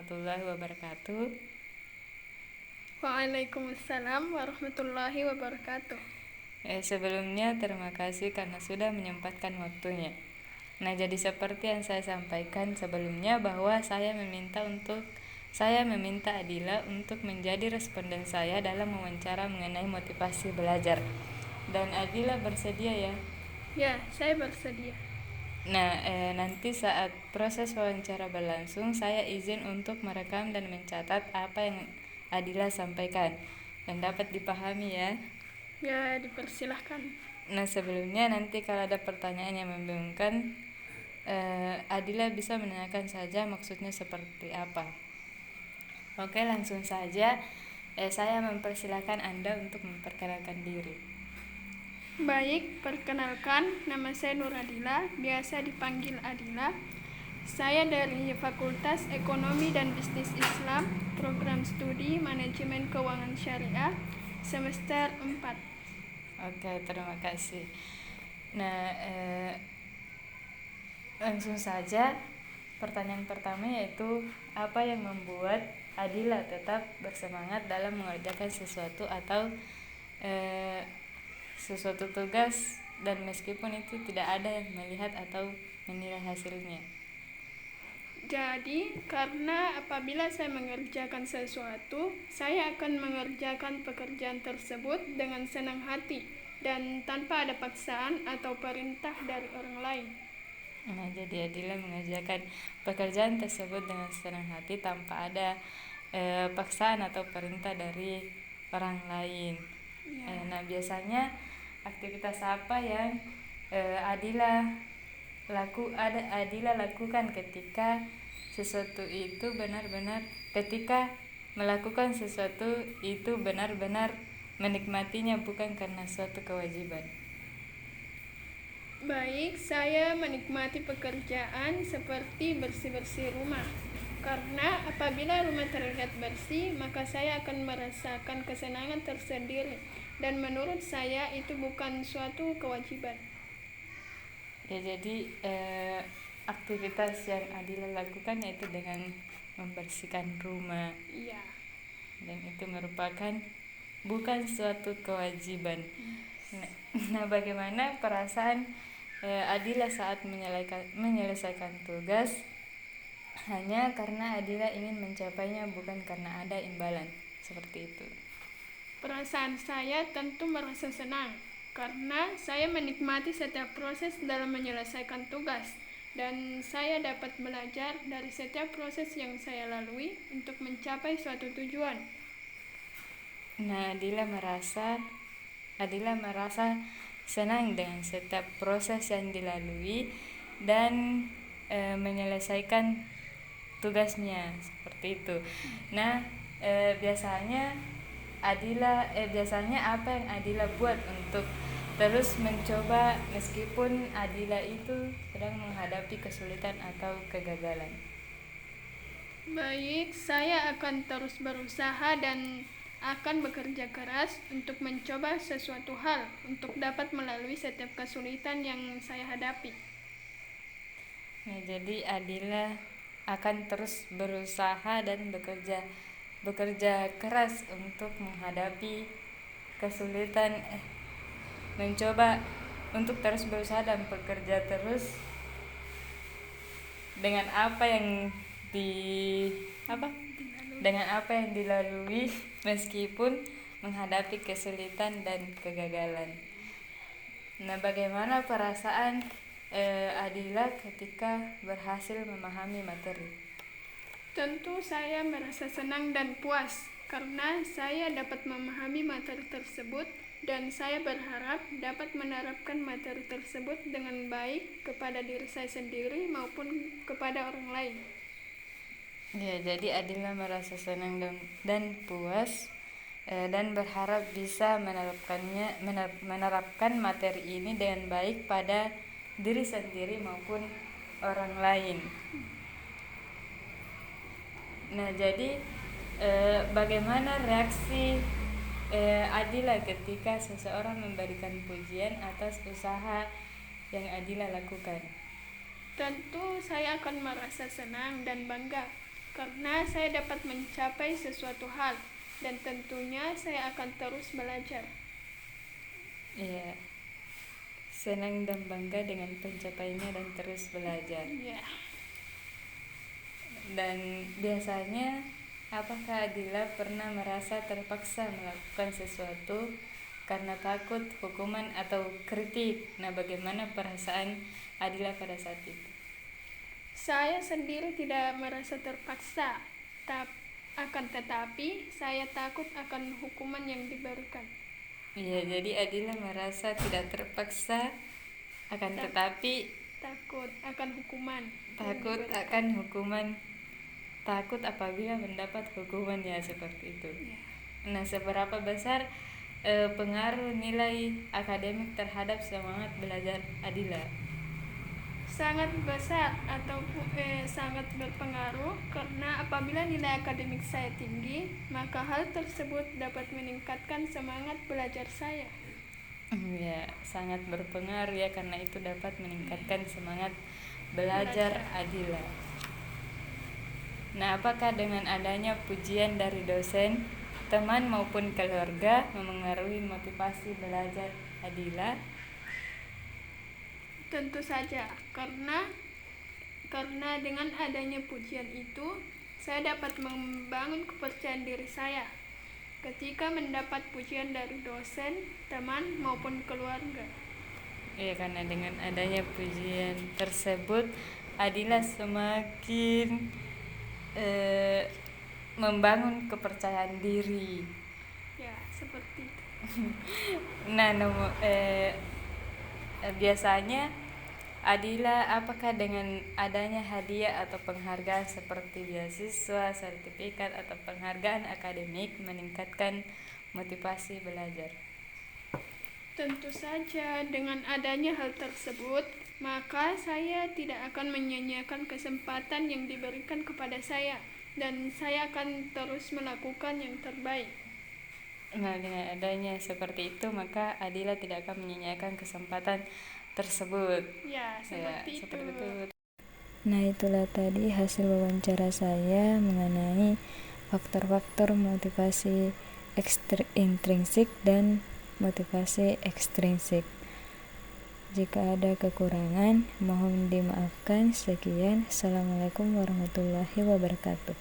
warahmatullahi wabarakatuh. Waalaikumsalam warahmatullahi wabarakatuh. Sebelumnya terima kasih karena sudah menyempatkan waktunya. Nah, jadi seperti yang saya sampaikan sebelumnya bahwa saya meminta Adila untuk menjadi responden saya dalam wawancara mengenai motivasi belajar. Dan Adila bersedia ya? Ya, saya bersedia. Nah, nanti saat proses wawancara berlangsung, saya izin untuk merekam dan mencatat apa yang Adila sampaikan dan dapat dipahami ya. Ya, dipersilahkan. Nah, sebelumnya nanti kalau ada pertanyaan yang membingungkan, Adila bisa menanyakan saja maksudnya seperti apa. Oke, langsung saja. Saya mempersilahkan Anda untuk memperkenalkan diri. Baik, perkenalkan, nama saya Nur Adila, biasa dipanggil Adila. Saya dari Fakultas Ekonomi dan Bisnis Islam, Program Studi Manajemen Keuangan Syariah, semester 4. Oke, terima kasih. Nah, langsung saja. Pertanyaan pertama yaitu apa yang membuat Adila tetap bersemangat dalam mengerjakan sesuatu atau sesuatu tugas dan meskipun itu tidak ada yang melihat atau menilai hasilnya. Jadi, karena apabila saya mengerjakan sesuatu, saya akan mengerjakan pekerjaan tersebut dengan senang hati dan tanpa ada paksaan atau perintah dari orang lain. Nah, jadi Adila mengerjakan pekerjaan tersebut dengan senang hati tanpa ada paksaan atau perintah dari orang lain. Ya. Nah, biasanya aktivitas apa yang Adila lakukan ketika melakukan sesuatu itu benar-benar menikmatinya bukan karena suatu kewajiban. Baik, saya menikmati pekerjaan seperti bersih-bersih rumah. Karena apabila rumah terlihat bersih, maka saya akan merasakan kesenangan tersendiri. Dan menurut saya itu bukan suatu kewajiban. Ya, jadi aktivitas yang Adila lakukan yaitu dengan membersihkan rumah. Iya. Dan itu merupakan bukan suatu kewajiban. Nah, bagaimana perasaan Adila saat menyelesaikan tugas hanya karena Adila ingin mencapainya bukan karena ada imbalan seperti itu? Perasaan saya tentu merasa senang karena saya menikmati setiap proses dalam menyelesaikan tugas dan saya dapat belajar dari setiap proses yang saya lalui untuk mencapai suatu tujuan. Nah, Adila merasa senang dengan setiap proses yang dilalui dan menyelesaikan tugasnya seperti itu. Nah, biasanya apa yang Adila buat untuk terus mencoba meskipun Adila itu sedang menghadapi kesulitan atau kegagalan? Baik, saya akan terus berusaha dan akan bekerja keras untuk mencoba sesuatu hal untuk dapat melalui setiap kesulitan yang saya hadapi. Nah, jadi Adila akan terus berusaha dan bekerja keras untuk menghadapi kesulitan, mencoba untuk terus berusaha dan bekerja terus dengan apa yang dilalui meskipun menghadapi kesulitan dan kegagalan. Nah, bagaimana perasaan Adila ketika berhasil memahami materi? Tentu saya merasa senang dan puas karena saya dapat memahami materi tersebut dan saya berharap dapat menerapkan materi tersebut dengan baik kepada diri saya sendiri maupun kepada orang lain. Ya, jadi Adila merasa senang dan puas dan berharap bisa menerapkan materi ini dengan baik pada diri sendiri maupun orang lain. Nah, jadi bagaimana reaksi Adila ketika seseorang memberikan pujian atas usaha yang Adila lakukan? Tentu saya akan merasa senang dan bangga karena saya dapat mencapai sesuatu hal, dan tentunya saya akan terus belajar. Iya, senang dan bangga dengan pencapaiannya dan terus belajar. Ya, Dan biasanya, apakah Adila pernah merasa terpaksa melakukan sesuatu karena takut hukuman atau kritik? Nah, bagaimana perasaan Adila pada saat itu? saya sendiri tidak merasa terpaksa, akan tetapi saya takut akan hukuman yang diberikan. Iya, jadi Adila merasa tidak terpaksa, akan tetapi Takut akan hukuman. takut akan hukuman, takut apabila mendapat hukuman, ya seperti itu. Ya. Nah, seberapa besar pengaruh nilai akademik terhadap semangat belajar Adila? Sangat besar atau sangat berpengaruh, karena apabila nilai akademik saya tinggi, maka hal tersebut dapat meningkatkan semangat belajar saya. Ya, sangat berpengaruh ya, karena itu dapat meningkatkan semangat belajar Adila. Nah, apakah dengan adanya pujian dari dosen, teman maupun keluarga memengaruhi motivasi belajar Adila? Tentu saja, karena dengan adanya pujian itu, saya dapat membangun kepercayaan diri saya ketika mendapat pujian dari dosen, teman maupun keluarga. Ya, karena dengan adanya pujian tersebut, Adila semakin membangun kepercayaan diri. Ya, seperti itu. Nah, biasanya Adila, apakah dengan adanya hadiah atau penghargaan seperti beasiswa, sertifikat, atau penghargaan akademik meningkatkan motivasi belajar? Tentu saja, dengan adanya hal tersebut, maka saya tidak akan menyia-nyiakan kesempatan yang diberikan kepada saya, dan saya akan terus melakukan yang terbaik. Nah, dengan adanya seperti itu, maka Adila tidak akan menyia-nyiakan kesempatan tersebut. Ya, seperti itu. Nah, itulah tadi hasil wawancara saya mengenai faktor-faktor motivasi intrinsik dan motivasi ekstrinsik. Jika ada kekurangan, mohon dimaafkan. Sekian. Assalamualaikum warahmatullahi wabarakatuh.